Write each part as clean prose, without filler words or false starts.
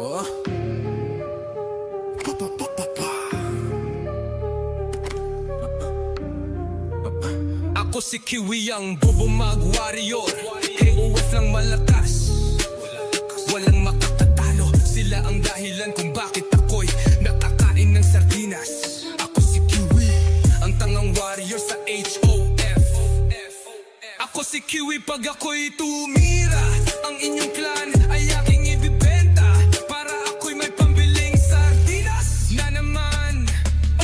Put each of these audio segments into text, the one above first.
Oh. Ako si Kiwi ang bobo mag-warrior. KOF lang malakas, walang makatatalo. Sila ang dahilan kung bakit ako'y nakakain ng sardinas. Ako si Kiwi, ang tangang warrior sa HOF. Ako si Kiwi pag ako'y tumira. Ang inyong clan ay aking ibibenta para ako'y may pambiling sardinas na naman.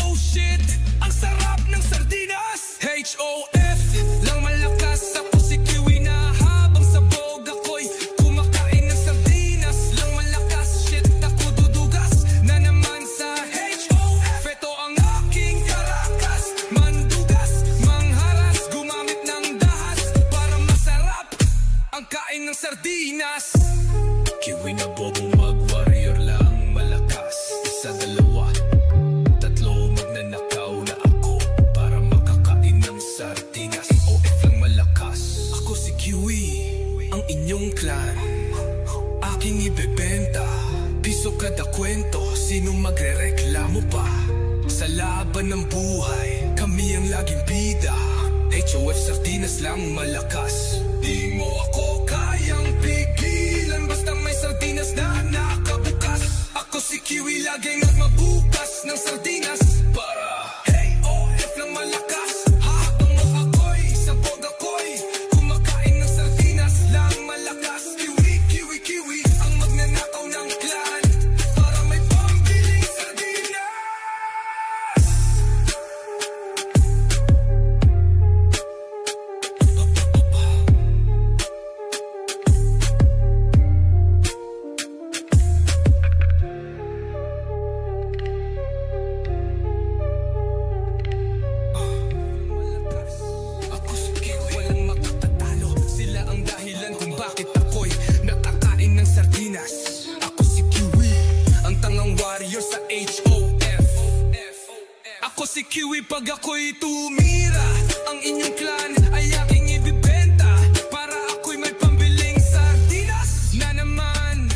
Oh shit, ang sarap ng sardinas. HOF lang malakas. Ako si Kiwi na habang sabog ako'y kumakain ng sardinas. Lang malakas, shit ako dudugas na naman sa HOF. Ito ang aking karakas, mandugas, mangharas, gumamit ng dahas para masarap ang kain ng sardinas. Kiwi na bobo mag-warrior lang malakas. Isa, dalawa, tatlo, magnanakaw na ako para makakain ng sardinas. OF lang malakas. Ako si Kiwi, ang inyong clan, aking ibebenta. Piso kada kwento, sino magrereklamo pa? Sa laban ng buhay, kami ang laging bida. HOF sardinas lang malakas. Di mo ako kayang pigilan basta may sardinas na nakabukas. Ako si Kiwi laging nagmabukas ng sardinas para HOF lang malakas. Habang ako'y sabog ako'y kumakain ng sardinas lang malakas. Kiwi, Kiwi, Kiwi ang magnanakaw ng clan para may pambiling sardinas. Ako si Kiwi, walang makatatalo. Sila ang dahilan kung bakit ako'y nakakain ng sardinas. Ako si Kiwi, ang tangang warrior sa HOF. Ako si Kiwi pag ako'y tumira. Ang inyong clan ay aking ibibenta para ako'y may pambiling sardinas na naman.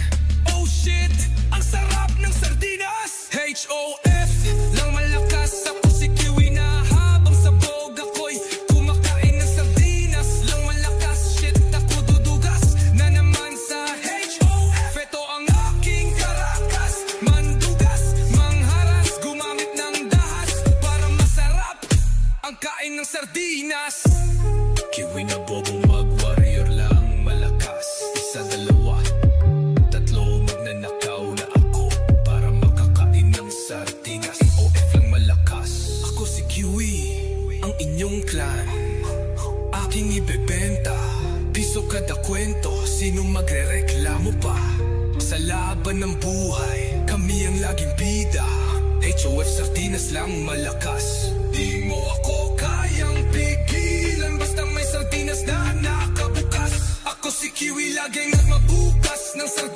Oh shit, ang sarap ng sardinas. HOF lang malakas. Ako si Kiwi na habang sabog ako'y kumakain ng sardinas lang malakas. Shit ako dudugas na naman sa HOF. Ito ang aking karakas, mandugas, mangharas, gumamit ng dahas para masarap ang kain ng sardinas. Kiwi na bobo mag-warrior lang malakas. Isa, dalawa, tatlo, magnanakaw na ako para makakain ng sardinas. OF lang malakas. Ako si Kiwi, ang inyong clan, aking ibebenta. Piso kada kwento, sino magrereklamo pa? Sa laban ng buhay, kami ang laging bida. HOF sardinas lang malakas. Di mo ako kayang pigilan basta may sardinas na nakabukas. Ako si Kiwi laging nagmabukas ng sardinas